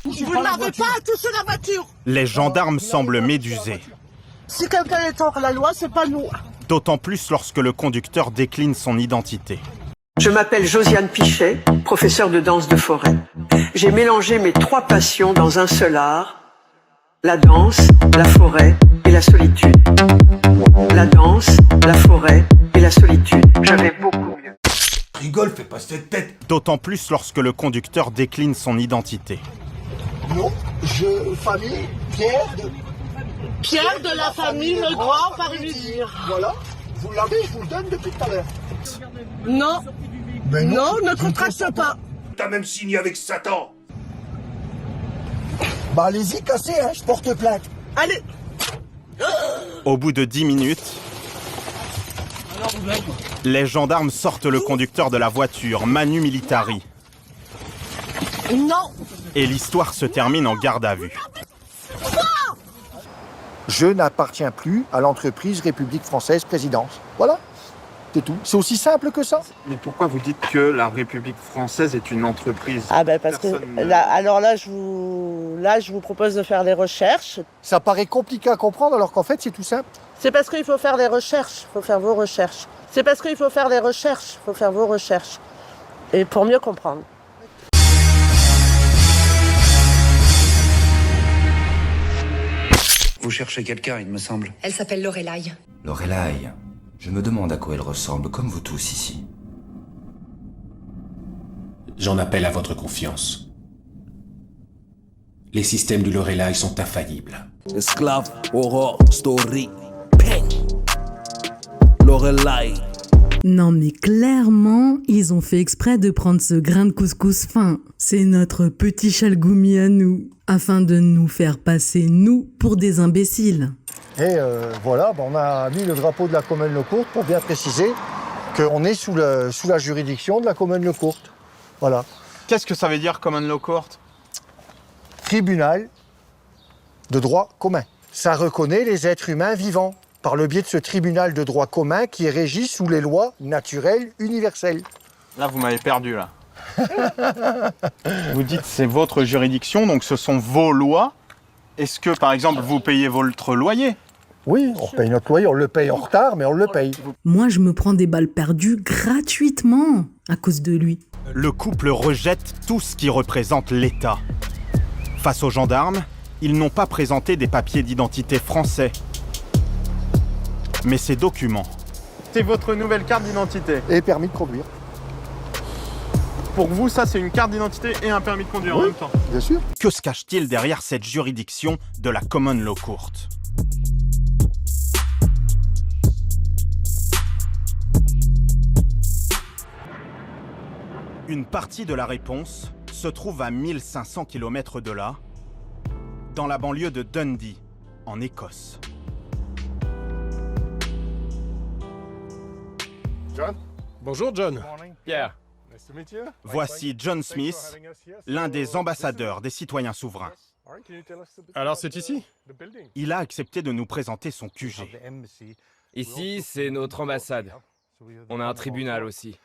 Vous n'avez pas à toucher la voiture. Les gendarmes semblent médusés. Si quelqu'un est hors la loi, c'est pas nous. D'autant plus lorsque le conducteur décline son identité. Je m'appelle Josiane Pichet, professeure de danse de forêt. J'ai mélangé mes 3 passions dans un seul art, la danse, la forêt et la solitude. La danse, la forêt et la solitude. Je vais beaucoup mieux. Rigole, fais pas cette tête. D'autant plus lorsque le conducteur décline son identité. Non, famille, Pierre de la famille Le Grand par lui dire. Voilà, vous l'avez, je vous le donne depuis tout à l'heure. Non, Mais non, ne contraste pas. T'as même signé avec Satan. Bah allez-y, cassez, hein, je porte plainte. Allez. Au bout de 10 minutes, les gendarmes sortent le conducteur de la voiture, Manu Militari. Non. Et l'histoire se termine en garde à vue. Je n'appartiens plus à l'entreprise République Française Présidence. Voilà, c'est tout. C'est aussi simple que ça. Mais pourquoi vous dites que la République française est une entreprise? Ah ben parce que là, je vous propose de faire les recherches. Ça paraît compliqué à comprendre alors qu'en fait c'est tout simple. C'est parce qu'il faut faire les recherches, il faut faire vos recherches. C'est parce qu'il faut faire les recherches, il faut faire vos recherches. Et pour mieux comprendre. Vous cherchez quelqu'un, il me semble. Elle s'appelle Lorelai. Lorelai. Je me demande à quoi elle ressemble, comme vous tous ici. J'en appelle à votre confiance. Les systèmes du Lorelai sont infaillibles. Esclave, horror, story, ping. Lorelai. Non mais clairement, ils ont fait exprès de prendre ce grain de couscous fin. C'est notre petit chalgoumi à nous, afin de nous faire passer, nous, pour des imbéciles. Et voilà, on a mis le drapeau de la Commune Le Courte pour bien préciser qu'on est sous la juridiction de la Commune Le Courte. Voilà. Qu'est-ce que ça veut dire, Common Law Court? Tribunal de droit commun. Ça reconnaît les êtres humains vivants par le biais de ce tribunal de droit commun qui est régi sous les lois naturelles universelles. Là, vous m'avez perdu, là. Vous dites c'est votre juridiction, donc ce sont vos lois. Est-ce que, par exemple, vous payez votre loyer? Oui, on paye notre loyer, on le paye en retard, mais on le paye. Moi, je me prends des balles perdues gratuitement à cause de lui. Le couple rejette tout ce qui représente l'État. Face aux gendarmes, ils n'ont pas présenté des papiers d'identité français, mais ces documents. C'est votre nouvelle carte d'identité. Et permis de conduire. Pour vous, ça, c'est une carte d'identité et un permis de conduire en même temps. Bien sûr. Que se cache-t-il derrière cette juridiction de la Common Law Court? Une partie de la réponse se trouve à 1500 km de là, dans la banlieue de Dundee, en Écosse. John? Bonjour John. Pierre. Voici John Smith, l'un des ambassadeurs des citoyens souverains. Alors c'est ici? Il a accepté de nous présenter son QG. Ici, c'est notre ambassade. On a un tribunal aussi.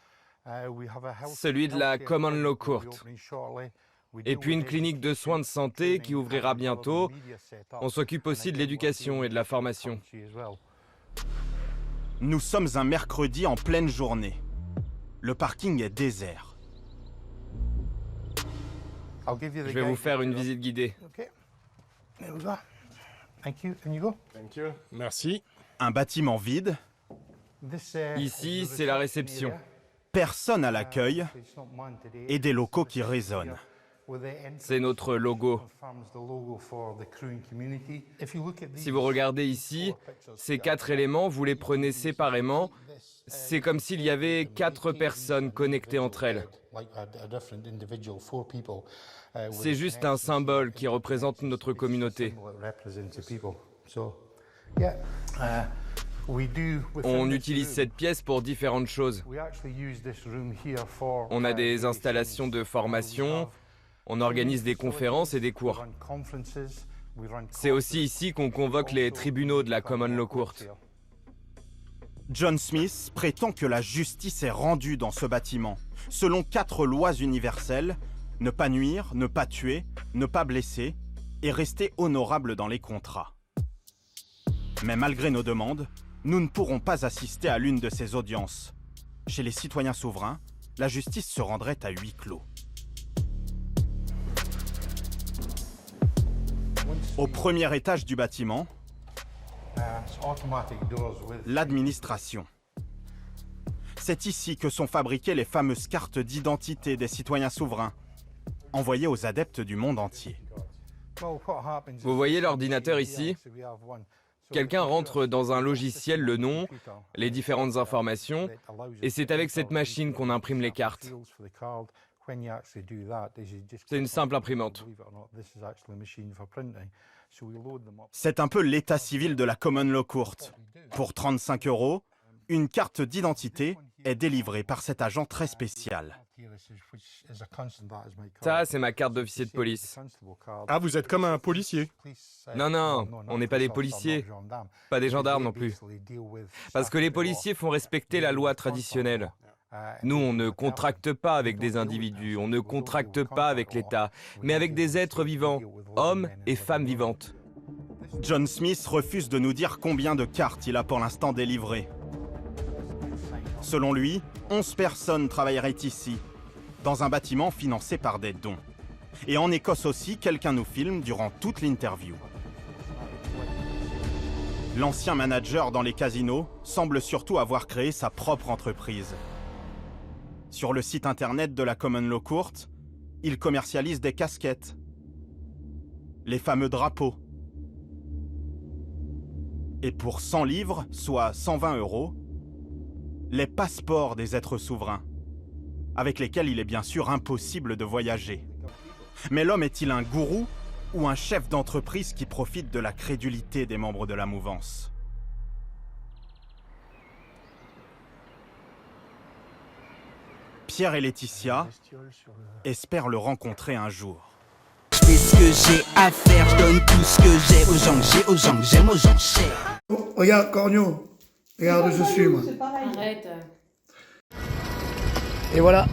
Celui de la Common Law Court. Et puis une clinique de soins de santé qui ouvrira bientôt. On s'occupe aussi de l'éducation et de la formation. Nous sommes un mercredi en pleine journée. Le parking est désert. Je vais vous faire une visite guidée. Merci. Un bâtiment vide. Ici, c'est la réception. Personne à l'accueil et des locaux qui résonnent. C'est notre logo. Si vous regardez ici, ces 4 éléments, vous les prenez séparément. C'est comme s'il y avait 4 personnes connectées entre elles. C'est juste un symbole qui représente notre communauté. On utilise cette pièce pour différentes choses. On a des installations de formation, on organise des conférences et des cours. C'est aussi ici qu'on convoque les tribunaux de la Common Law Court. John Smith prétend que la justice est rendue dans ce bâtiment, selon 4 lois universelles, ne pas nuire, ne pas tuer, ne pas blesser et rester honorable dans les contrats. Mais malgré nos demandes, nous ne pourrons pas assister à l'une de ces audiences. Chez les citoyens souverains, la justice se rendrait à huis clos. Au premier étage du bâtiment, l'administration. C'est ici que sont fabriquées les fameuses cartes d'identité des citoyens souverains, envoyées aux adeptes du monde entier. Vous voyez l'ordinateur ici? Quelqu'un rentre dans un logiciel le nom, les différentes informations, et c'est avec cette machine qu'on imprime les cartes. C'est une simple imprimante. C'est un peu l'état civil de la Common Law Court. Pour 35 €, une carte d'identité est délivrée par cet agent très spécial. Ça, c'est ma carte d'officier de police. Ah, vous êtes comme un policier? Non, non, on n'est pas des policiers, pas des gendarmes non plus. Parce que les policiers font respecter la loi traditionnelle. Nous, on ne contracte pas avec des individus, on ne contracte pas avec l'État, mais avec des êtres vivants, hommes et femmes vivantes. John Smith refuse de nous dire combien de cartes il a pour l'instant délivrées. Selon lui, 11 personnes travailleraient ici, dans un bâtiment financé par des dons. Et en Écosse aussi, quelqu'un nous filme durant toute l'interview. L'ancien manager dans les casinos semble surtout avoir créé sa propre entreprise. Sur le site internet de la Common Law Court, il commercialise des casquettes, les fameux drapeaux. Et pour 100 livres, soit 120 €, les passeports des êtres souverains, avec lesquels il est bien sûr impossible de voyager. Mais l'homme est-il un gourou ou un chef d'entreprise qui profite de la crédulité des membres de la mouvance ? Pierre et Laetitia espèrent le rencontrer un jour. Je fais ce que j'ai à faire, je donne tout ce que j'ai aux gens que j'ai, aux gens que j'aime, aux gens chers. Oh, regarde, Cornio, regarde où je suis, moi. Arrête. Et voilà,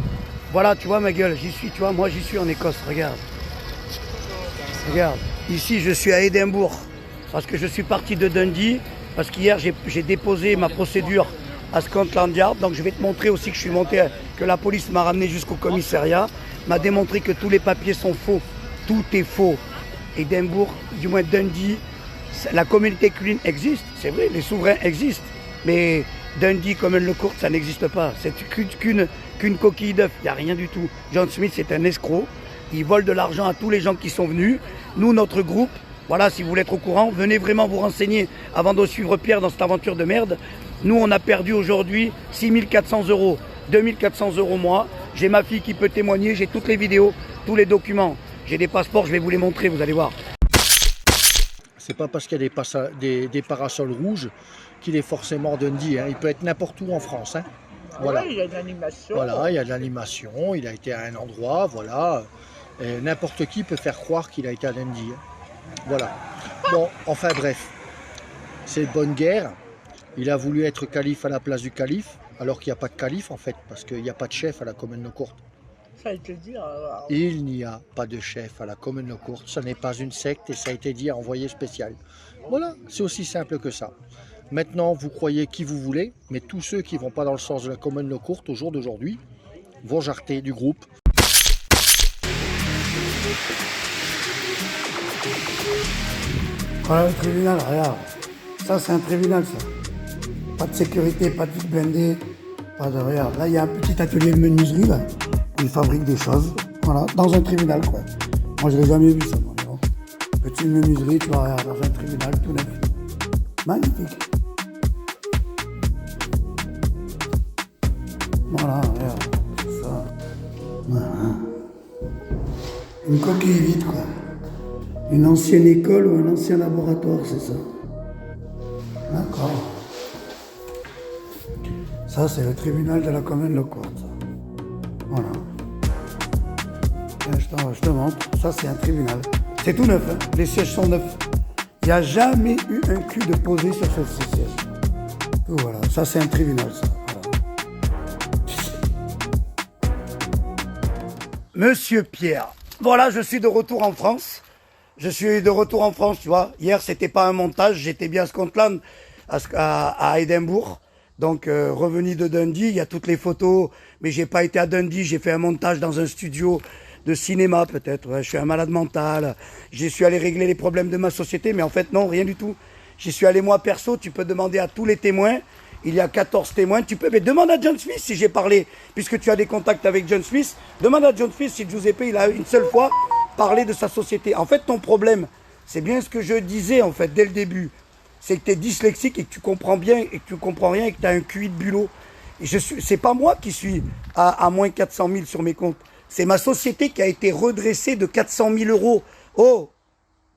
tu vois ma gueule, j'y suis, tu vois, moi j'y suis en Écosse, regarde. Regarde, ici je suis à Édimbourg, parce que je suis parti de Dundee, parce qu'hier j'ai déposé ma procédure à Scotland Yard, donc je vais te montrer aussi que je suis monté, que la police m'a ramené jusqu'au commissariat, m'a démontré que tous les papiers sont faux, tout est faux. Édimbourg, du moins Dundee, la communauté clean existe, c'est vrai, les souverains existent, mais Dundee, Common Law Court, ça n'existe pas, c'est qu'une coquille d'œuf, il n'y a rien du tout. John Smith, c'est un escroc, il vole de l'argent à tous les gens qui sont venus. Nous, notre groupe, voilà, si vous voulez être au courant, venez vraiment vous renseigner avant de suivre Pierre dans cette aventure de merde. Nous, on a perdu aujourd'hui 6 400 €, 2 400 € moi. J'ai ma fille qui peut témoigner, j'ai toutes les vidéos, tous les documents. J'ai des passeports, je vais vous les montrer, vous allez voir. C'est pas parce qu'il y a des parasols rouges qu'il est forcément Dundee, hein. Il peut être n'importe où en France, hein. Voilà. Oui, il y a de l'animation. Voilà, il y a de l'animation, il a été à un endroit, voilà. N'importe qui peut faire croire qu'il a été à Dundee, hein. Voilà. Bon, enfin bref, c'est bonne guerre. Il a voulu être calife à la place du calife, alors qu'il n'y a pas de calife en fait, parce qu'il n'y a pas de chef à la Common Law Court. Ça a été dit. Il n'y a pas de chef à la Common Law Court, ce n'est pas une secte et ça a été dit à envoyé spécial. Voilà, c'est aussi simple que ça. Maintenant, vous croyez qui vous voulez, mais tous ceux qui ne vont pas dans le sens de la Common Law Court au jour d'aujourd'hui vont jarter du groupe. Voilà le tribunal, regarde. Ça, c'est un tribunal, ça. Pas de sécurité, pas de vide blindé, pas de... Regarde, là, il y a un petit atelier de menuiserie, là. Ils fabriquent des choses, voilà, dans un tribunal, quoi. Moi, je l'ai jamais vu, ça, moi, mais bon. Petite menuiserie, tu vois, regarde, dans un tribunal, tout neuf. Magnifique. Voilà, regarde, c'est ça. Voilà. Une coquille vide, quoi. Une ancienne école ou un ancien laboratoire, c'est ça. D'accord. Ça, c'est le tribunal de la Common Law Court. Voilà. Je te montre. Ça, c'est un tribunal. C'est tout neuf, hein. Les sièges sont neufs. Il n'y a jamais eu un cul de posé sur ce siège. Voilà. Ça, c'est un tribunal, ça. Voilà. Monsieur Pierre, voilà, je suis de retour en France. Je suis de retour en France, tu vois. Hier, c'était pas un montage, j'étais bien à Scotland, à Édimbourg. Donc, revenu de Dundee, il y a toutes les photos, mais j'ai pas été à Dundee, j'ai fait un montage dans un studio de cinéma peut-être. Ouais, je suis un malade mental. J'y suis allé régler les problèmes de ma société, mais en fait, non, rien du tout. J'y suis allé moi perso, tu peux demander à tous les témoins. Il y a 14 témoins, tu peux, mais demande à John Smith si j'ai parlé, puisque tu as des contacts avec John Smith, demande à John Smith si Giuseppe, il a une seule fois parlé de sa société. En fait, ton problème, c'est bien ce que je disais, en fait, dès le début, c'est que tu es dyslexique et que tu comprends bien et que tu comprends rien et que tu as un QI de bulot. C'est pas moi qui suis à moins 400 000 sur mes comptes, c'est ma société qui a été redressée de 400 000 euros. Oh,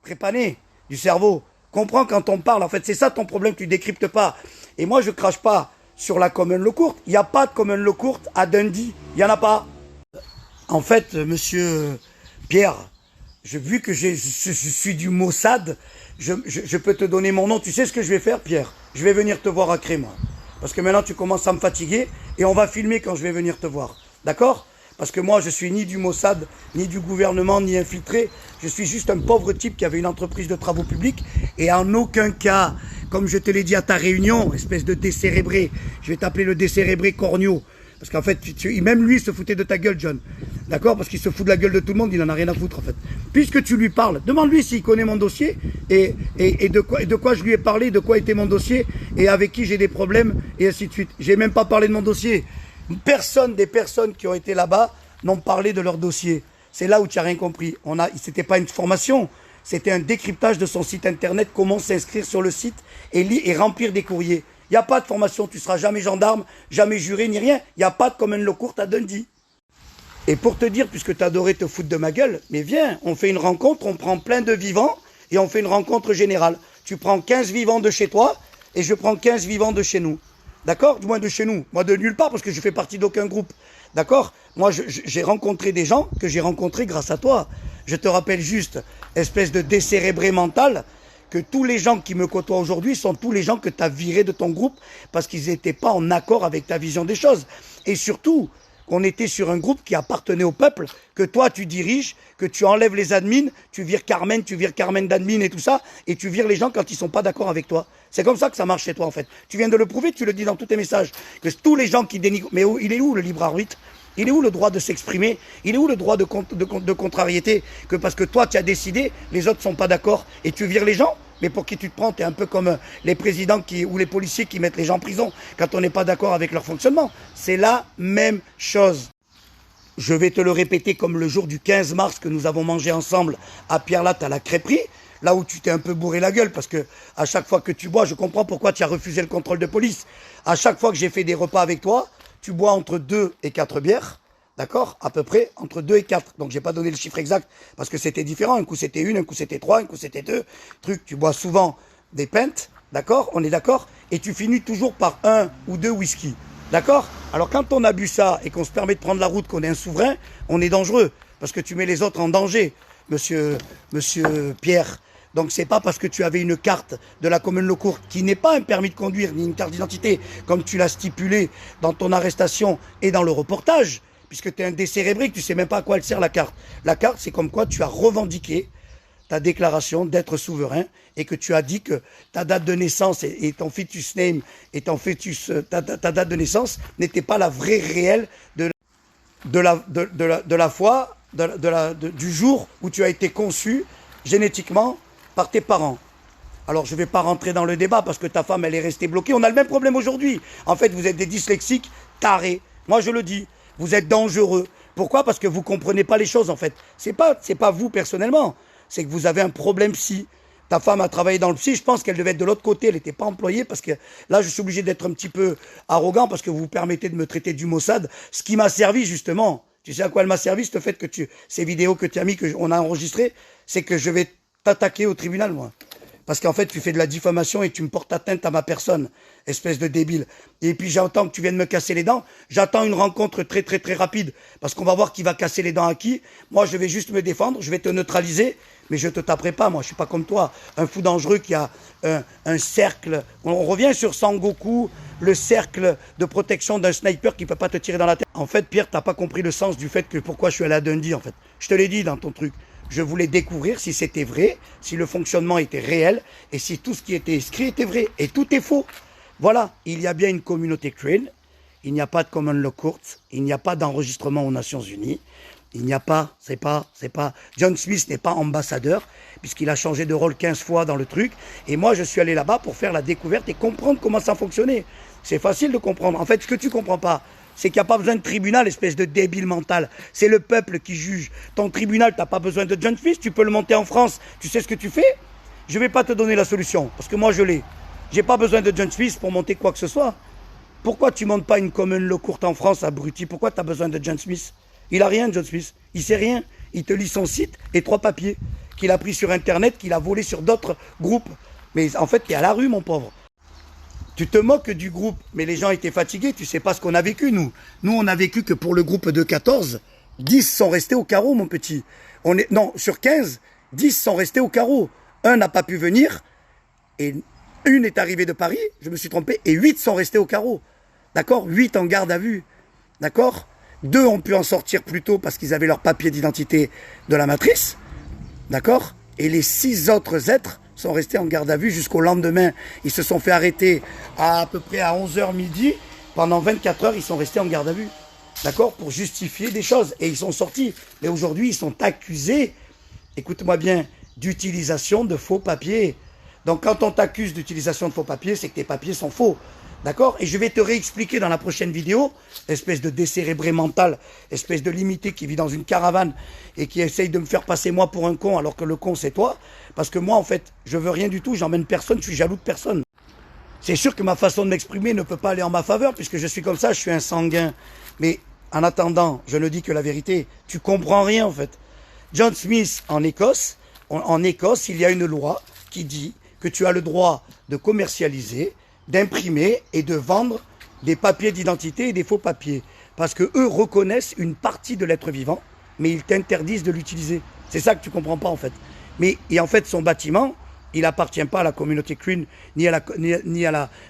prépané du cerveau. Comprends quand on parle, en fait, c'est ça ton problème, tu décryptes pas. Et moi, je crache pas sur la Common Law Court. Il n'y a pas de Common Law Court à Dundee. Il n'y en a pas. En fait, monsieur Pierre, vu que je suis du Mossad, je peux te donner mon nom. Tu sais ce que je vais faire, Pierre? Je vais venir te voir à Cré, moi. Parce que maintenant, tu commences à me fatiguer et on va filmer quand je vais venir te voir. D'accord? Parce que moi, je suis ni du Mossad, ni du gouvernement, ni infiltré. Je suis juste un pauvre type qui avait une entreprise de travaux publics. Et en aucun cas, comme je te l'ai dit à ta réunion, espèce de décérébré, je vais t'appeler le décérébré cornio. Parce qu'en fait, même lui se foutait de ta gueule, John. D'accord? Parce qu'il se fout de la gueule de tout le monde, il en a rien à foutre, en fait. Puisque tu lui parles, demande-lui s'il connaît mon dossier et de quoi je lui ai parlé, de quoi était mon dossier et avec qui j'ai des problèmes et ainsi de suite. J'ai même pas parlé de mon dossier. Personne des personnes qui ont été là-bas n'ont parlé de leur dossier. C'est là où tu n'as rien compris. C'était pas une formation, c'était un décryptage de son site internet, comment s'inscrire sur le site et remplir des courriers. Il n'y a pas de formation, tu seras jamais gendarme, jamais juré, ni rien. Il n'y a pas de Common Law Court à Dundee. Et pour te dire, puisque tu adorais te foutre de ma gueule, mais viens, on fait une rencontre, on prend plein de vivants et on fait une rencontre générale. Tu prends 15 vivants de chez toi et je prends 15 vivants de chez nous. D'accord? Du moins de chez nous. Moi de nulle part parce que je fais partie d'aucun groupe. D'accord? Moi j'ai rencontré des gens que j'ai rencontrés grâce à toi. Je te rappelle juste, espèce de décérébré mental, que tous les gens qui me côtoient aujourd'hui sont tous les gens que tu as virés de ton groupe parce qu'ils n'étaient pas en accord avec ta vision des choses. Et surtout, qu'on était sur un groupe qui appartenait au peuple, que toi tu diriges, que tu enlèves les admins, tu vires Carmen d'admin et tout ça, et tu vires les gens quand ils sont pas d'accord avec toi. C'est comme ça que ça marche chez toi en fait. Tu viens de le prouver, tu le dis dans tous tes messages, que tous les gens qui dénigrent... Mais il est où le libre arbitre? Il est où le droit de s'exprimer? Il est où le droit de contrariété? Que parce que toi tu as décidé, les autres sont pas d'accord, et tu vires les gens? Mais pour qui tu te prends? Tu es un peu comme les présidents ou les policiers qui mettent les gens en prison quand on n'est pas d'accord avec leur fonctionnement. C'est la même chose. Je vais te le répéter comme le jour du 15 mars que nous avons mangé ensemble à Pierre-Latte à la crêperie, là où tu t'es un peu bourré la gueule parce que à chaque fois que tu bois, je comprends pourquoi tu as refusé le contrôle de police. À chaque fois que j'ai fait des repas avec toi, tu bois entre 2 et 4 bières. D'accord? À peu près entre 2 et 4. Donc j'ai pas donné le chiffre exact parce que c'était différent. Un coup c'était 1, un coup c'était 3, un coup c'était 2. Tu bois souvent des pintes, d'accord? On est d'accord? Et tu finis toujours par 1 ou 2 whisky. D'accord? Alors quand on a bu ça et qu'on se permet de prendre la route, qu'on est un souverain, on est dangereux. Parce que tu mets les autres en danger, monsieur Pierre. Donc c'est pas parce que tu avais une carte de la Common Law Court qui n'est pas un permis de conduire ni une carte d'identité, comme tu l'as stipulé dans ton arrestation et dans le reportage, puisque tu es un décérébré, que tu sais même pas à quoi elle sert la carte. La carte, c'est comme quoi tu as revendiqué ta déclaration d'être souverain et que tu as dit que ta date de naissance et ton fetus name et ton fetus, ta date de naissance n'était pas la vraie réelle de la foi, du jour où tu as été conçu génétiquement par tes parents. Alors je ne vais pas rentrer dans le débat parce que ta femme elle est restée bloquée. On a le même problème aujourd'hui. En fait, vous êtes des dyslexiques tarés. Moi je le dis. Vous êtes dangereux. Pourquoi? Parce que vous comprenez pas les choses en fait. C'est pas vous personnellement. C'est que vous avez un problème psy. Ta femme a travaillé dans le psy. Je pense qu'elle devait être de l'autre côté. Elle n'était pas employée parce que là je suis obligé d'être un petit peu arrogant parce que vous vous permettez de me traiter du Mossad. Ce qui m'a servi justement. Tu sais à quoi elle m'a servi? Le fait que ces vidéos que tu as mis, qu'on a enregistrées, c'est que je vais t'attaquer au tribunal moi. Parce qu'en fait, tu fais de la diffamation et tu me portes atteinte à ma personne, espèce de débile. Et puis j'entends que tu viennes me casser les dents. J'attends une rencontre très très très rapide. Parce qu'on va voir qui va casser les dents à qui. Moi, je vais juste me défendre, je vais te neutraliser. Mais je te taperai pas, moi, je suis pas comme toi. Un fou dangereux qui a un cercle. On revient sur Sangoku, le cercle de protection d'un sniper qui peut pas te tirer dans la tête. En fait, Pierre, t'as pas compris le sens du fait que pourquoi je suis allé à Dundee, en fait. Je te l'ai dit dans ton truc. Je voulais découvrir si c'était vrai, si le fonctionnement était réel et si tout ce qui était écrit était vrai. Et tout est faux. Voilà, il y a bien une communauté Crane, il n'y a pas de Common Law Court, il n'y a pas d'enregistrement aux Nations Unies, il n'y a pas, John Smith n'est pas ambassadeur puisqu'il a changé de rôle 15 fois dans le truc. Et moi, je suis allé là-bas pour faire la découverte et comprendre comment ça fonctionnait. C'est facile de comprendre. En fait, ce que tu comprends pas, c'est qu'il n'y a pas besoin de tribunal, espèce de débile mental. C'est le peuple qui juge. Ton tribunal, tu n'as pas besoin de John Smith, tu peux le monter en France. Tu sais ce que tu fais? Je ne vais pas te donner la solution, parce que moi, je l'ai. J'ai pas besoin de John Smith pour monter quoi que ce soit. Pourquoi tu montes pas une Common Law Court en France, abruti? Pourquoi tu as besoin de John Smith? Il a rien, John Smith. Il sait rien. Il te lit son site et 3 papiers qu'il a pris sur Internet, qu'il a volé sur d'autres groupes. Mais en fait, tu es à la rue, mon pauvre. Tu te moques du groupe, mais les gens étaient fatigués, tu sais pas ce qu'on a vécu, nous. Nous, on a vécu que pour le groupe de 14, 10 sont restés au carreau, mon petit. Non, sur 15, 10 sont restés au carreau. Un n'a pas pu venir, et une est arrivée de Paris, je me suis trompé, et 8 sont restés au carreau. D'accord? 8 en garde à vue. D'accord? 2 ont pu en sortir plus tôt parce qu'ils avaient leur papier d'identité de la matrice. D'accord? Et les 6 autres êtres sont restés en garde à vue jusqu'au lendemain. Ils se sont fait arrêter à peu près à 11h midi. Pendant 24 heures, ils sont restés en garde à vue. D'accord? Pour justifier des choses. Et ils sont sortis. Mais aujourd'hui, ils sont accusés, écoute-moi bien, d'utilisation de faux papiers. Donc quand on t'accuse d'utilisation de faux papiers, c'est que tes papiers sont faux. D'accord? Et je vais te réexpliquer dans la prochaine vidéo, espèce de décérébré mental, espèce de limité qui vit dans une caravane et qui essaye de me faire passer moi pour un con alors que le con c'est toi. Parce que moi en fait, je veux rien du tout, j'emmène personne, je suis jaloux de personne. C'est sûr que ma façon de m'exprimer ne peut pas aller en ma faveur puisque je suis comme ça, je suis un sanguin. Mais en attendant, je ne dis que la vérité, tu comprends rien en fait. John Smith en Écosse, il y a une loi qui dit que tu as le droit de commercialiser, d'imprimer et de vendre des papiers d'identité et des faux papiers. Parce que eux reconnaissent une partie de l'être vivant, mais ils t'interdisent de l'utiliser. C'est ça que tu comprends pas en fait. Et en fait, son bâtiment, il appartient pas à la communauté Crane ni à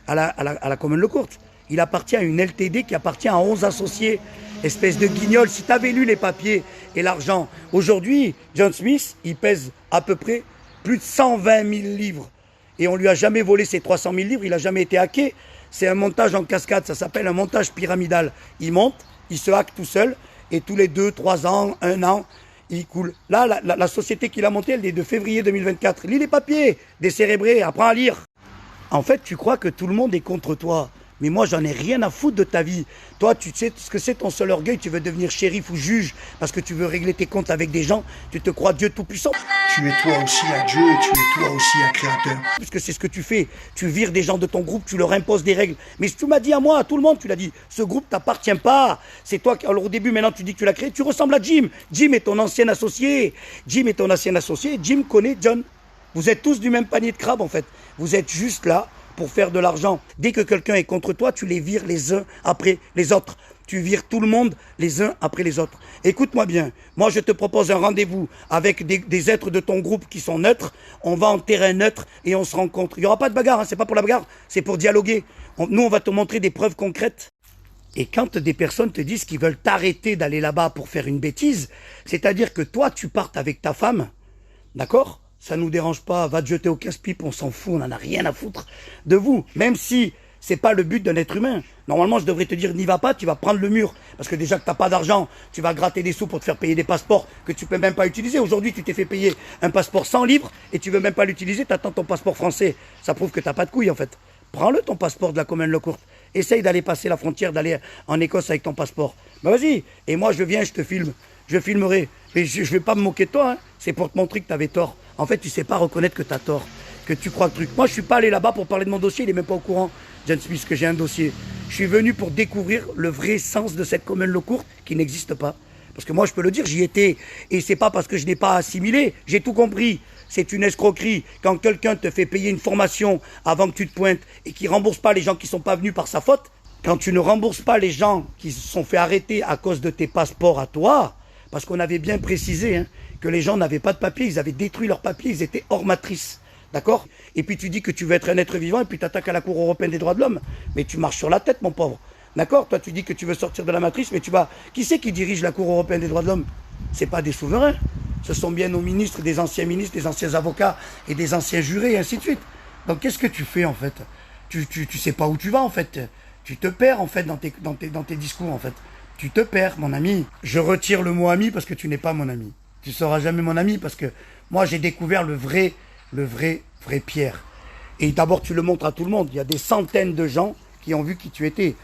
la Common Law Court. Il appartient à une LTD qui appartient à 11 associés. Espèce de guignol. Si tu avais lu les papiers et l'argent, aujourd'hui, John Smith, il pèse à peu près plus de 120 000 livres. Et on lui a jamais volé ses 300 000 livres, il a jamais été hacké. C'est un montage en cascade, ça s'appelle un montage pyramidal. Il monte, il se hack tout seul, et tous les 2, 3 ans, 1 an, il coule. Là, la société qu'il a montée, elle est de février 2024. Lis les papiers, décérébré, apprends à lire. En fait, tu crois que tout le monde est contre toi. Mais moi, j'en ai rien à foutre de ta vie. Toi, tu sais ce que c'est ton seul orgueil. Tu veux devenir shérif ou juge parce que tu veux régler tes comptes avec des gens. Tu te crois Dieu tout-puissant. Tu es toi aussi un Dieu et tu es toi aussi un créateur. Puisque c'est ce que tu fais. Tu vires des gens de ton groupe, tu leur imposes des règles. Mais tu m'as dit à moi, à tout le monde, tu l'as dit, ce groupe t'appartient pas. C'est toi qui, alors au début, maintenant tu dis que tu l'as créé. Tu ressembles à Jim. Jim est ton ancien associé. Jim connaît John. Vous êtes tous du même panier de crabes en fait. Vous êtes juste là pour faire de l'argent. Dès que quelqu'un est contre toi, tu les vires les uns après les autres. Tu vires tout le monde les uns après les autres. Écoute-moi bien, moi je te propose un rendez-vous avec des êtres de ton groupe qui sont neutres. On va en terrain neutre et on se rencontre. Il n'y aura pas de bagarre, hein, c'est pas pour la bagarre, c'est pour dialoguer. Nous on va te montrer des preuves concrètes. Et quand des personnes te disent qu'ils veulent t'arrêter d'aller là-bas pour faire une bêtise, c'est-à-dire que toi tu partes avec ta femme, d'accord ? Ça nous dérange pas, va te jeter au casse-pipe, on s'en fout, on en a rien à foutre de vous. Même si c'est pas le but d'un être humain. Normalement, je devrais te dire, n'y va pas, tu vas prendre le mur. Parce que déjà que t'as pas d'argent, tu vas gratter des sous pour te faire payer des passeports que tu peux même pas utiliser. Aujourd'hui, tu t'es fait payer un passeport 100 livres et tu veux même pas l'utiliser, t'attends ton passeport français. Ça prouve que t'as pas de couilles, en fait. Prends-le, ton passeport de la Common Law Court. Essaye d'aller passer la frontière, d'aller en Écosse avec ton passeport. Bah vas-y. Et moi, je viens, je te filme. Je filmerai. Mais je vais pas me moquer de toi, hein. C'est pour te montrer que t'avais tort. En fait, tu sais pas reconnaître que t'as tort, que tu crois le truc. Moi, je suis pas allé là-bas pour parler de mon dossier, il est même pas au courant, John Smith, que j'ai un dossier. Je suis venu pour découvrir le vrai sens de cette Common Law Court qui n'existe pas. Parce que moi, je peux le dire, j'y étais. Et c'est pas parce que je n'ai pas assimilé. J'ai tout compris. C'est une escroquerie. Quand quelqu'un te fait payer une formation avant que tu te pointes et qui rembourse pas les gens qui sont pas venus par sa faute, quand tu ne rembourses pas les gens qui se sont fait arrêter à cause de tes passeports à toi, parce qu'on avait bien précisé hein, que les gens n'avaient pas de papier, ils avaient détruit leurs papiers, ils étaient hors matrice. D'accord? Et puis tu dis que tu veux être un être vivant et puis tu attaques à la Cour européenne des droits de l'homme. Mais tu marches sur la tête, mon pauvre. D'accord? Toi, tu dis que tu veux sortir de la matrice, mais tu vas... Qui c'est qui dirige la Cour européenne des droits de l'homme? C'est pas des souverains. Ce sont bien nos ministres, des anciens avocats et des anciens jurés, et ainsi de suite. Donc qu'est-ce que tu fais, en fait? Tu sais pas où tu vas, en fait. Tu te perds, en fait, dans tes discours, en fait. Tu te perds, mon ami. Je retire le mot ami parce que tu n'es pas mon ami. Tu seras jamais mon ami parce que moi, j'ai découvert le vrai Pierre. Et d'abord, tu le montres à tout le monde. Il y a des centaines de gens qui ont vu qui tu étais.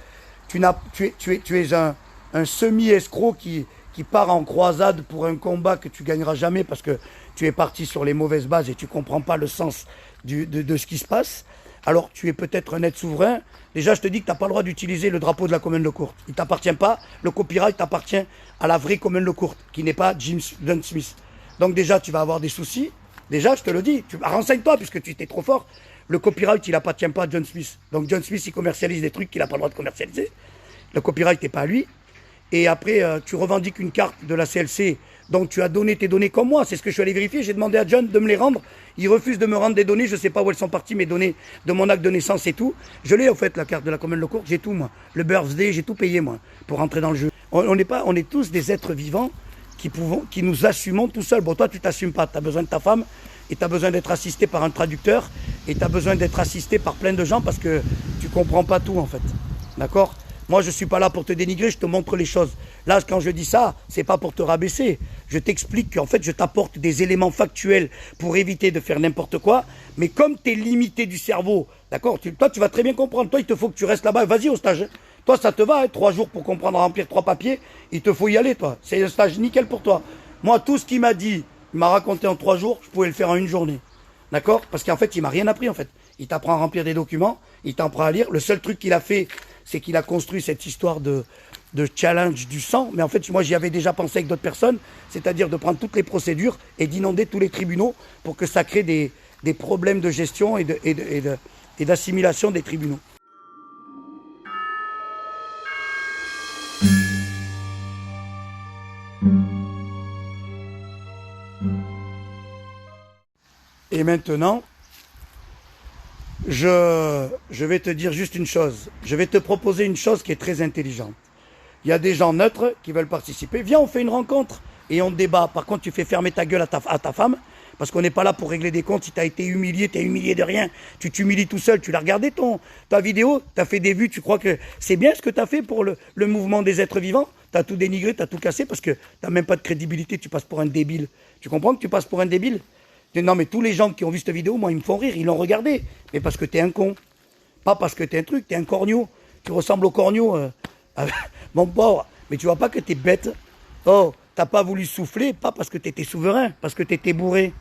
Tu es un semi-escroc qui part en croisade pour un combat que tu gagneras jamais parce que tu es parti sur les mauvaises bases et tu comprends pas le sens de ce qui se passe. Alors, tu es peut-être un être souverain. Déjà, je te dis que tu n'as pas le droit d'utiliser le drapeau de la Common Law Court. Il ne t'appartient pas. Le copyright t'appartient à la vraie Common Law Court, qui n'est pas John Smith. Donc déjà, tu vas avoir des soucis. Déjà, je te le dis. Renseigne-toi, puisque tu étais trop fort. Le copyright, il n'appartient pas à John Smith. Donc John Smith, il commercialise des trucs qu'il n'a pas le droit de commercialiser. Le copyright n'est pas à lui. Et après, tu revendiques une carte de la CLC. Donc tu as donné tes données comme moi. C'est ce que je suis allé vérifier. J'ai demandé à John de me les rendre. Il refuse de me rendre des données. Je ne sais pas où elles sont parties, mes données de mon acte de naissance et tout. Je l'ai, en fait, la carte de la Common Law Court. J'ai tout, moi. Le birthday, j'ai tout payé, moi, pour rentrer dans le jeu. On est tous des êtres vivants qui nous assumons tout seuls. Bon, toi, tu t'assumes pas. Tu as besoin de ta femme et tu as besoin d'être assisté par un traducteur et tu as besoin d'être assisté par plein de gens parce que tu comprends pas tout, en fait. D'accord? Moi, je ne suis pas là pour te dénigrer, je te montre les choses. Là, quand je dis ça, c'est pas pour te rabaisser. Je t'explique qu'en fait, je t'apporte des éléments factuels pour éviter de faire n'importe quoi. Mais comme tu es limité du cerveau, d'accord, toi, tu vas très bien comprendre. Toi, il te faut que tu restes là-bas. Vas-y au stage. Toi, ça te va, hein, 3 jours pour comprendre, remplir 3 papiers. Il te faut y aller, toi. C'est un stage nickel pour toi. Moi, tout ce qu'il m'a dit, il m'a raconté en 3 jours, je pouvais le faire en 1 journée. D'accord? Parce qu'en fait, il m'a rien appris, en fait. Il t'apprend à remplir des documents, il t'apprend à lire. Le seul truc qu'il a fait, c'est qu'il a construit cette histoire de challenge du sang. Mais en fait, moi, j'y avais déjà pensé avec d'autres personnes, c'est-à-dire de prendre toutes les procédures et d'inonder tous les tribunaux pour que ça crée des problèmes de gestion et d'assimilation des tribunaux. Et maintenant, je vais te dire juste une chose. Je vais te proposer une chose qui est très intelligente. Il y a des gens neutres qui veulent participer. Viens, on fait une rencontre et on débat. Par contre, tu fais fermer ta gueule à ta femme parce qu'on n'est pas là pour régler des comptes. Si tu as été humilié, tu es humilié de rien. Tu t'humilies tout seul. Tu l'as regardé ta vidéo, tu as fait des vues. Tu crois que c'est bien ce que tu as fait pour le mouvement des êtres vivants? Tu as tout dénigré, tu as tout cassé parce que tu n'as même pas de crédibilité. Tu passes pour un débile. Tu comprends que tu passes pour un débile? Non, mais tous les gens qui ont vu cette vidéo, moi, ils me font rire, ils l'ont regardé. Mais parce que t'es un con. Pas parce que t'es un truc, t'es un corneau. Tu ressembles au corneau, mon pauvre. Mais tu vois pas que t'es bête. Oh, t'as pas voulu souffler, pas parce que t'étais souverain, parce que t'étais bourré.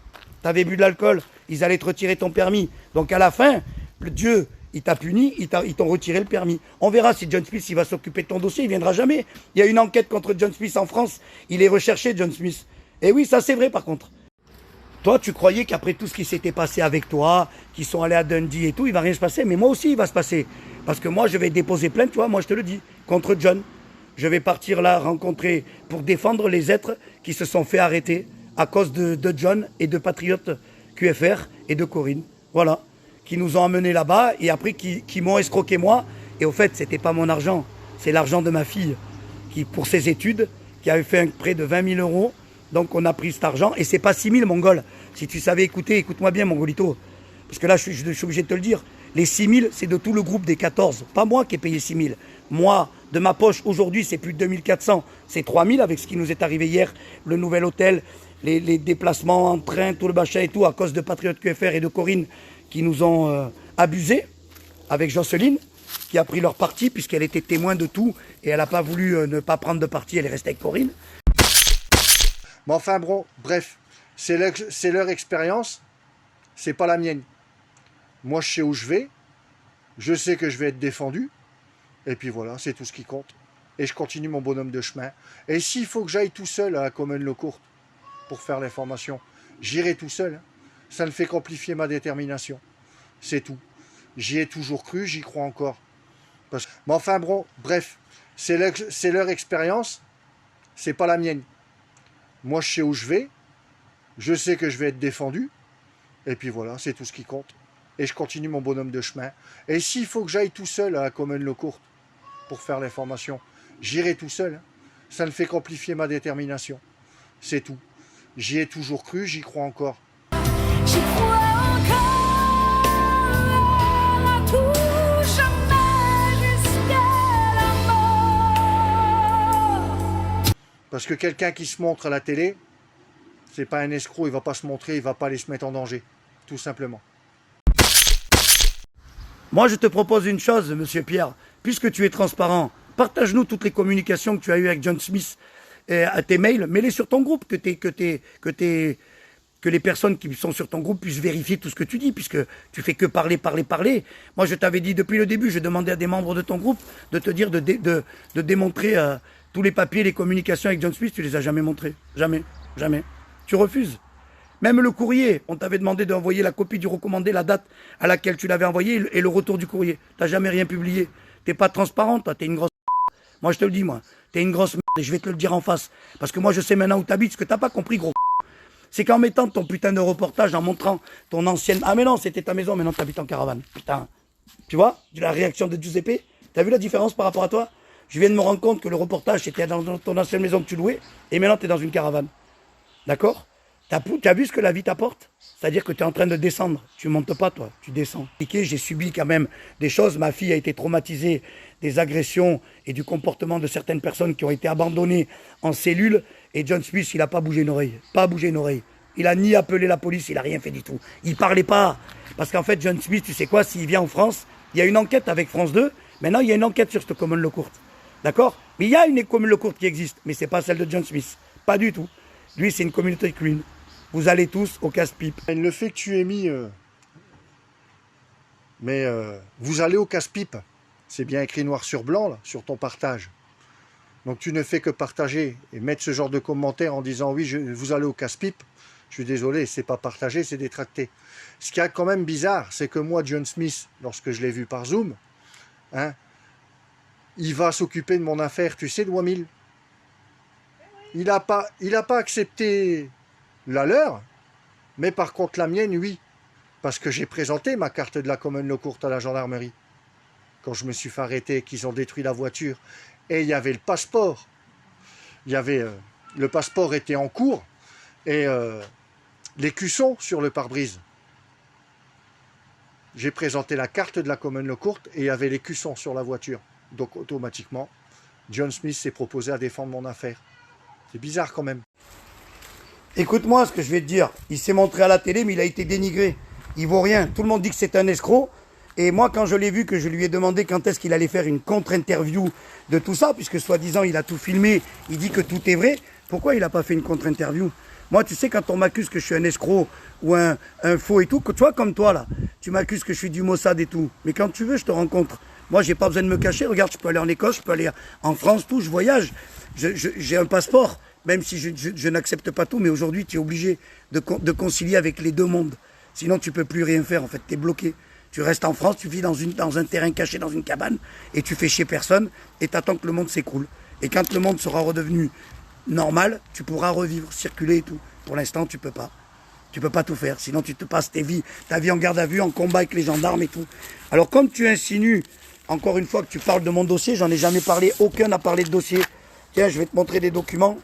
T'avais bu de l'alcool, ils allaient te retirer ton permis. Donc à la fin, le Dieu, il t'a puni, ils t'ont retiré le permis. On verra si John Smith, il va s'occuper de ton dossier, il viendra jamais. Il y a une enquête contre John Smith en France, il est recherché, John Smith. Et oui, ça c'est vrai par contre. Toi, tu croyais qu'après tout ce qui s'était passé avec toi, qu'ils sont allés à Dundee et tout, il va rien se passer. Mais moi aussi, il va se passer. Parce que moi, je vais déposer plainte, tu vois, moi je te le dis, contre John. Je vais partir là, rencontrer, pour défendre les êtres qui se sont fait arrêter à cause de John et de Patriote QFR et de Corinne. Voilà. Qui nous ont amenés là-bas et après qui m'ont escroqué moi. Et au fait, c'était pas mon argent. C'est l'argent de ma fille qui, pour ses études, qui avait fait un prêt de 20 000 euros. Donc on a pris cet argent, et c'est pas 6 000, Mongol. Si tu savais écouter, écoute-moi bien, Mongolito. Parce que là, je suis obligé de te le dire. Les 6 000, c'est de tout le groupe des 14. Pas moi qui ai payé 6 000. Moi, de ma poche, aujourd'hui, c'est plus de 2 400. C'est 3 000 avec ce qui nous est arrivé hier. Le nouvel hôtel, les déplacements en train, tout le machin et tout, à cause de Patriote QFR et de Corinne qui nous ont abusés. Avec Jocelyne, qui a pris leur parti, puisqu'elle était témoin de tout. Et elle n'a pas voulu ne pas prendre de parti, elle est restée avec Corinne. Mais enfin, bro, bref, c'est leur expérience, c'est pas la mienne. Moi, je sais où je vais, je sais que je vais être défendu, et puis voilà, c'est tout ce qui compte. et je continue mon bonhomme de chemin. Et s'il faut que j'aille tout seul à la Commune Low Court pour faire les formations, j'irai tout seul. Hein. Ça ne fait qu'amplifier ma détermination. C'est tout. J'y ai toujours cru, j'y crois encore. Mais enfin, bon, bref, c'est leur expérience, c'est pas la mienne. Moi, je sais où je vais, je sais que je vais être défendu, et puis voilà, c'est tout ce qui compte. Et je continue mon bonhomme de chemin. Et s'il faut que j'aille tout seul à la Commune Low Court pour faire les formations, j'irai tout seul. Hein. Ça ne fait qu'amplifier ma détermination. C'est tout. J'y ai toujours cru, j'y crois encore. J'y crois encore à tout jamais jusqu'à la mort. Parce que quelqu'un qui se montre à la télé, c'est pas un escroc, il va pas se montrer, il va pas aller se mettre en danger. Tout simplement. Moi, je te propose une chose, monsieur Pierre. Puisque tu es transparent, partage-nous toutes les communications que tu as eues avec John Smith à tes mails. Mets-les sur ton groupe, que les personnes qui sont sur ton groupe puissent vérifier tout ce que tu dis, puisque tu fais que parler. Moi, je t'avais dit depuis le début, je demandais à des membres de ton groupe de te dire de démontrer tous les papiers, les communications avec John Smith. Tu les as jamais montrés. Jamais. Tu refuses. Même le courrier, on t'avait demandé d'envoyer la copie du recommandé, la date à laquelle tu l'avais envoyé et le retour du courrier. T'as jamais rien publié. T'es pas transparent, toi, t'es une grosse merde. Moi, je te le dis, moi. T'es une grosse merde et je vais te le dire en face. Parce que moi, je sais maintenant où t'habites. Ce que t'as pas compris, gros. C'est qu'en mettant ton putain de reportage, en montrant ton ancienne... Ah mais non, c'était ta maison, maintenant t'habites en caravane. Putain. Tu vois la réaction de Giuseppe? T'as vu la différence par rapport à toi? Je viens de me rendre compte que le reportage, c'était dans ton ancienne maison que tu louais, et maintenant t'es dans une caravane. D'accord? T'as vu ce que la vie t'apporte? C'est-à-dire que tu es en train de descendre. Tu montes pas, toi, tu descends. J'ai subi quand même des choses. Ma fille a été traumatisée des agressions et du comportement de certaines personnes qui ont été abandonnées en cellule. Et John Smith, il n'a pas bougé une oreille. Pas bougé une oreille. Il a ni appelé la police, il n'a rien fait du tout. Il parlait pas. Parce qu'en fait, John Smith, tu sais quoi, s'il vient en France, il y a une enquête avec France 2. Maintenant, il y a une enquête sur cette Commune Low Court. D'accord? Mais il y a une Commune Low Court qui existe. Mais c'est pas celle de John Smith. Pas du tout. Lui, c'est une communauté clean. Vous allez tous au casse-pipe. Le fait que tu aies mis... vous allez au casse-pipe. C'est bien écrit noir sur blanc, là, sur ton partage. Donc tu ne fais que partager et mettre ce genre de commentaires en disant « Oui, vous allez au casse-pipe ». Je suis désolé, c'est pas partagé, c'est détracté. Ce qui est quand même bizarre, c'est que moi, John Smith, lorsque je l'ai vu par Zoom, hein, il va s'occuper de mon affaire, tu sais, de Wamil. Il n'a pas accepté... la leur, mais par contre la mienne, oui. Parce que j'ai présenté ma carte de la Commune Low Court à la gendarmerie. Quand je me suis fait arrêter, qu'ils ont détruit la voiture. Et il y avait le passeport. Il y avait... le passeport était en cours. Et l'écusson sur le pare-brise. J'ai présenté la carte de la Commune Low Court et il y avait l'écusson sur la voiture. Donc automatiquement, John Smith s'est proposé à défendre mon affaire. C'est bizarre quand même. Écoute-moi ce que je vais te dire. Il s'est montré à la télé, mais il a été dénigré. Il vaut rien. Tout le monde dit que c'est un escroc. Et moi, quand je l'ai vu, que je lui ai demandé quand est-ce qu'il allait faire une contre-interview de tout ça, puisque soi-disant, il a tout filmé, il dit que tout est vrai, pourquoi il n'a pas fait une contre-interview? Moi, tu sais, quand on m'accuse que je suis un escroc ou un faux et tout, que toi, comme toi, là, tu m'accuses que je suis du Mossad et tout. Mais quand tu veux, je te rencontre. Moi, j'ai pas besoin de me cacher. Regarde, je peux aller en Écosse, je peux aller en France, tout, je voyage. J'ai un passeport. Même si je n'accepte pas tout, mais aujourd'hui, tu es obligé de concilier avec les deux mondes. Sinon, tu peux plus rien faire, en fait, tu es bloqué. Tu restes en France, tu vis dans un terrain caché, dans une cabane, et tu fais chier personne, et tu attends que le monde s'écroule. Et quand le monde sera redevenu normal, tu pourras revivre, circuler et tout. Pour l'instant, tu peux pas. Tu peux pas tout faire, sinon tu te passes ta vie en garde à vue, en combat avec les gendarmes et tout. Alors, comme tu insinues, encore une fois, que tu parles de mon dossier, j'en ai jamais parlé, aucun n'a parlé de dossier. Tiens, je vais te montrer des documents.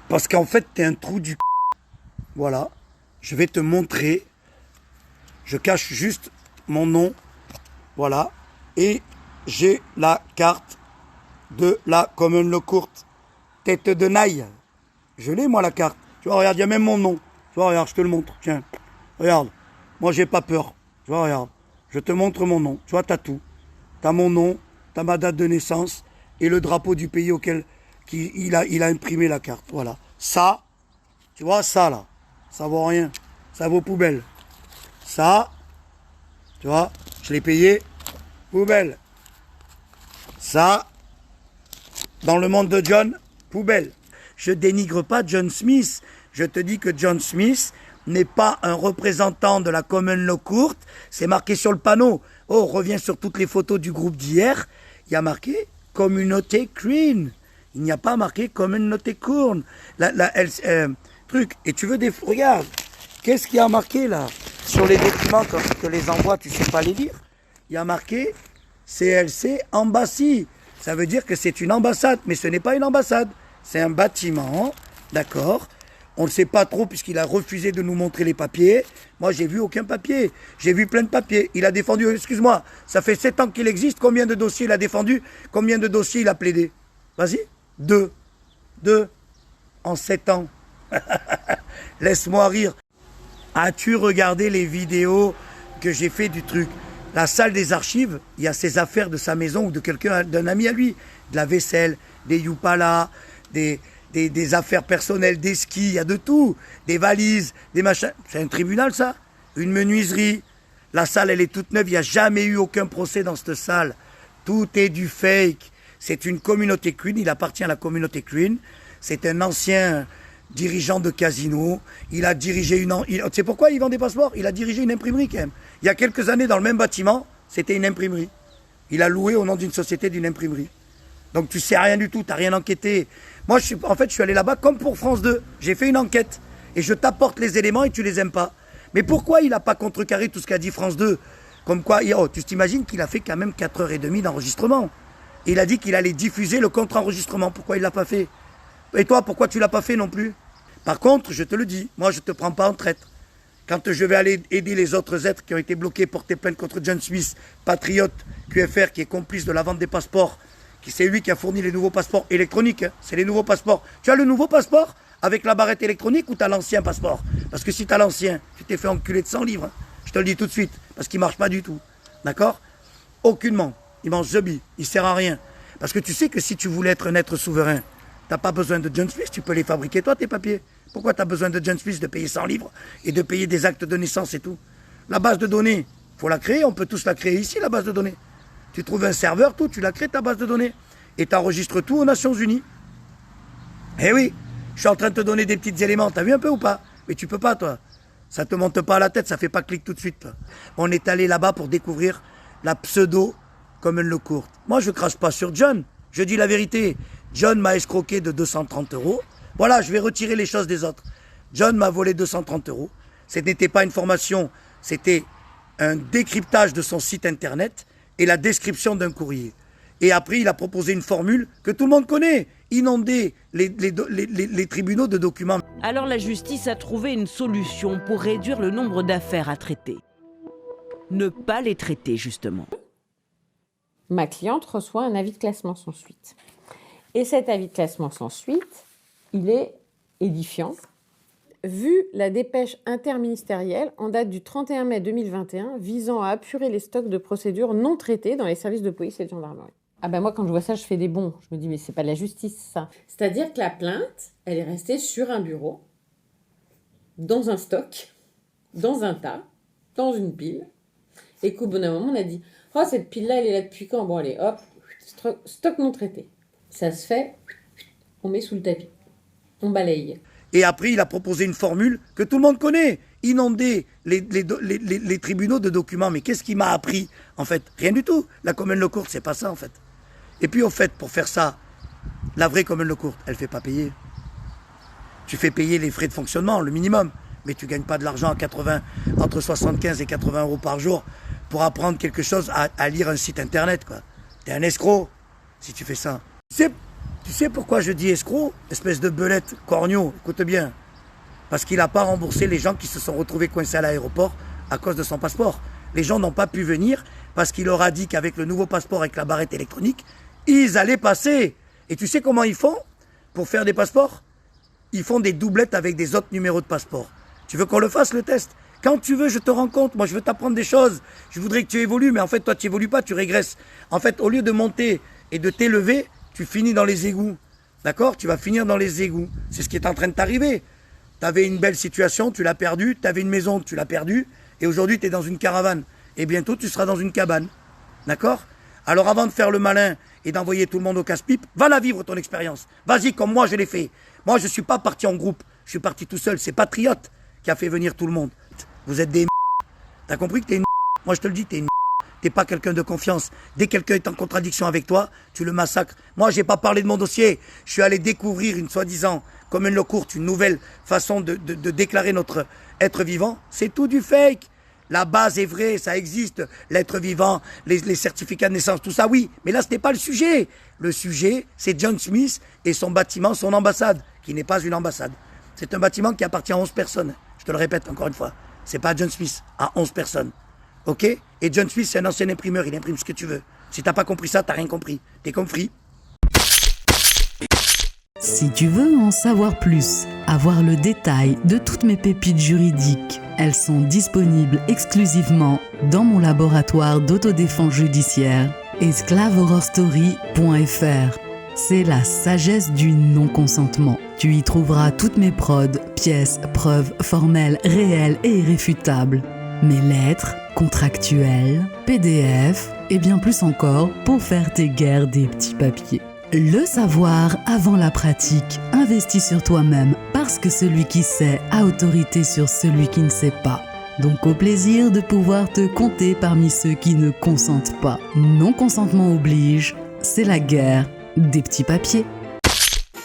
Parce qu'en fait, t'es un trou du c***. Voilà. Je vais te montrer. Je cache juste mon nom. Voilà. Et j'ai la carte de la Commune Low Court. Tête de naille. Je l'ai, moi, la carte. Tu vois, regarde, il y a même mon nom. Tu vois, regarde, je te le montre. Tiens. Regarde. Moi, j'ai pas peur. Tu vois, regarde. Je te montre mon nom. Tu vois, t'as tout. T'as mon nom, t'as ma date de naissance et le drapeau du pays auquel il a imprimé la carte. Voilà. Ça, tu vois, ça là, ça vaut rien. Ça vaut poubelle. Ça, tu vois, je l'ai payé, poubelle. Ça, Dans le monde de John, poubelle. Je dénigre pas John Smith. Je te dis que John Smith n'est pas un représentant de la Common Law Court. C'est marqué sur le panneau. Oh, reviens sur toutes les photos du groupe d'hier. Il y a marqué Communauté Queen. Il n'y a pas marqué Communauté Court. Truc. Et tu veux des... Regarde. Qu'est-ce qu'il y a marqué là? Sur les documents, quand tu te les envoies, tu sais pas les lire. Il y a marqué CLC Embassy. Ça veut dire que c'est une ambassade. Mais ce n'est pas une ambassade. C'est un bâtiment. D'accord? On ne sait pas trop puisqu'il a refusé de nous montrer les papiers. Moi, j'ai vu aucun papier. J'ai vu plein de papiers. Il a défendu, excuse-moi, ça fait 7 ans qu'il existe. Combien de dossiers il a défendu? Combien de dossiers il a plaidé? Vas-y. 2. En 7 ans. Laisse-moi rire. As-tu regardé les vidéos que j'ai fait du truc? La salle des archives, il y a ses affaires de sa maison ou de quelqu'un, d'un ami à lui. De la vaisselle, des youpala, des affaires personnelles, des skis, il y a de tout. Des valises, des machins. C'est un tribunal, ça? Une menuiserie. La salle, elle est toute neuve. Il n'y a jamais eu aucun procès dans cette salle. Tout est du fake. C'est une communauté Queen. Il appartient à la communauté Queen. C'est un ancien dirigeant de casino. Il a dirigé tu sais pourquoi il vend des passeports? Il a dirigé une imprimerie, quand même. Il y a quelques années, dans le même bâtiment, c'était une imprimerie. Il a loué au nom d'une société d'une imprimerie. Donc tu sais rien du tout, tu n'as rien enquêté. Moi, je suis allé là-bas comme pour France 2. J'ai fait une enquête et je t'apporte les éléments et tu les aimes pas. Mais pourquoi il n'a pas contrecarré tout ce qu'a dit France 2? Comme quoi, tu t'imagines qu'il a fait quand même 4h30 d'enregistrement. Il a dit qu'il allait diffuser le contre-enregistrement. Pourquoi il l'a pas fait? Et toi, pourquoi tu l'as pas fait non plus? Par contre, je te le dis, moi je te prends pas en traître. Quand je vais aller aider les autres êtres qui ont été bloqués, porter plainte contre John Smith, patriote, QFR, qui est complice de la vente des passeports, c'est lui qui a fourni les nouveaux passeports électroniques. Hein. C'est les nouveaux passeports. Tu as le nouveau passeport avec la barrette électronique ou tu as l'ancien passeport? Parce que si tu as l'ancien, tu t'es fait enculer de 100 livres. Hein. Je te le dis tout de suite, parce qu'il ne marche pas du tout. D'accord? Aucunement. Il mange the bee. Il ne sert à rien. Parce que tu sais que si tu voulais être un être souverain, tu n'as pas besoin de John Smith, tu peux les fabriquer toi, tes papiers. Pourquoi tu as besoin de John Smith de payer 100 livres et de payer des actes de naissance et tout? La base de données, il faut la créer, on peut tous la créer ici, la base de données. Tu trouves un serveur, tout, tu la crées, ta base de données. Et tu enregistres tout aux Nations Unies. Eh oui, je suis en train de te donner des petits éléments, t'as vu un peu ou pas? Mais tu peux pas, toi. Ça te monte pas à la tête, ça fait pas clic tout de suite, toi. On est allé là-bas pour découvrir la pseudo Common Law Court. Moi, je crache pas sur John. Je dis la vérité. John m'a escroqué de 230 €. Voilà, je vais retirer les choses des autres. John m'a volé 230 €. Ce n'était pas une formation, c'était un décryptage de son site internet et la description d'un courrier. Et après, il a proposé une formule que tout le monde connaît. Inonder les tribunaux de documents. Alors la justice a trouvé une solution pour réduire le nombre d'affaires à traiter. Ne pas les traiter, justement. Ma cliente reçoit un avis de classement sans suite. Et cet avis de classement sans suite, il est édifiant. Vu la dépêche interministérielle en date du 31 mai 2021 visant à apurer les stocks de procédures non traitées dans les services de police et de gendarmerie. Ah ben moi, quand je vois ça, je fais des bonds. Je me dis, mais c'est pas de la justice, ça. C'est-à-dire que la plainte, elle est restée sur un bureau, dans un stock, dans un tas, dans une pile. Et qu'au bout d'un moment, on a dit, oh, cette pile-là, elle est là depuis quand? Bon, allez, hop, stock non traité. Ça se fait, on met sous le tapis. On balaye. Et après, il a proposé une formule que tout le monde connaît. Inonder les tribunaux de documents. Mais qu'est-ce qu'il m'a appris, en fait? Rien du tout. La Common Law Court, c'est pas ça, en fait. Et puis, au fait, pour faire ça, la vraie Common Law Court, elle ne fait pas payer. Tu fais payer les frais de fonctionnement, le minimum. Mais tu ne gagnes pas de l'argent entre 75 et 80 € par jour pour apprendre quelque chose à lire un site internet, quoi. T'es un escroc si tu fais ça. Tu sais pourquoi je dis escroc? Espèce de belette, corneau, écoute bien. Parce qu'il n'a pas remboursé les gens qui se sont retrouvés coincés à l'aéroport à cause de son passeport. Les gens n'ont pas pu venir parce qu'il leur a dit qu'avec le nouveau passeport, avec la barrette électronique, ils allaient passer. Et tu sais comment ils font pour faire des passeports? Ils font des doublettes avec des autres numéros de passeport. Tu veux qu'on le fasse, le test? Quand tu veux, je te rends compte. Moi, je veux t'apprendre des choses. Je voudrais que tu évolues, mais en fait, toi, tu évolues pas, tu régresses. En fait, au lieu de monter et de t'élever, tu finis dans les égouts. D'accord? Tu vas finir dans les égouts. C'est ce qui est en train de t'arriver. Tu avais une belle situation, tu l'as perdue. Tu avais une maison, tu l'as perdue. Et aujourd'hui, tu es dans une caravane. Et bientôt, tu seras dans une cabane. D'accord? Alors avant de faire le malin et d'envoyer tout le monde au casse-pipe, va la vivre ton expérience. Vas-y comme moi je l'ai fait. Moi je suis pas parti en groupe, je suis parti tout seul. C'est Patriote qui a fait venir tout le monde. Vous êtes des T'as compris que t'es une Moi je te le dis, t'es une T'es pas quelqu'un de confiance. Dès que quelqu'un est en contradiction avec toi, tu le massacres. Moi j'ai pas parlé de mon dossier. Je suis allé découvrir une soi-disant common law court, une nouvelle façon de déclarer notre être vivant. C'est tout du fake. La base est vraie, ça existe, l'être vivant, les certificats de naissance, tout ça, oui. Mais là, ce n'est pas le sujet. Le sujet, c'est John Smith et son bâtiment, son ambassade, qui n'est pas une ambassade. C'est un bâtiment qui appartient à 11 personnes. Je te le répète encore une fois. C'est pas John Smith, à 11 personnes. OK? Et John Smith, c'est un ancien imprimeur, il imprime ce que tu veux. Si t'as pas compris ça, t'as rien compris. T'es compris? Si tu veux en savoir plus, avoir le détail de toutes mes pépites juridiques, elles sont disponibles exclusivement dans mon laboratoire d'autodéfense judiciaire, esclavehorrorstory.fr. C'est la sagesse du non-consentement. Tu y trouveras toutes mes prods, pièces, preuves formelles, réelles et irréfutables. Mes lettres, contractuelles, PDF et bien plus encore pour faire tes guerres des petits papiers. Le savoir avant la pratique, investis sur toi-même parce que celui qui sait a autorité sur celui qui ne sait pas. Donc au plaisir de pouvoir te compter parmi ceux qui ne consentent pas. Non-consentement oblige, c'est la guerre des petits papiers.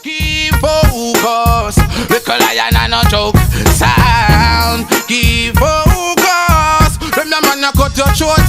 Keep focus, little lion and a joke sound. Keep focus, remember man, you cut your throat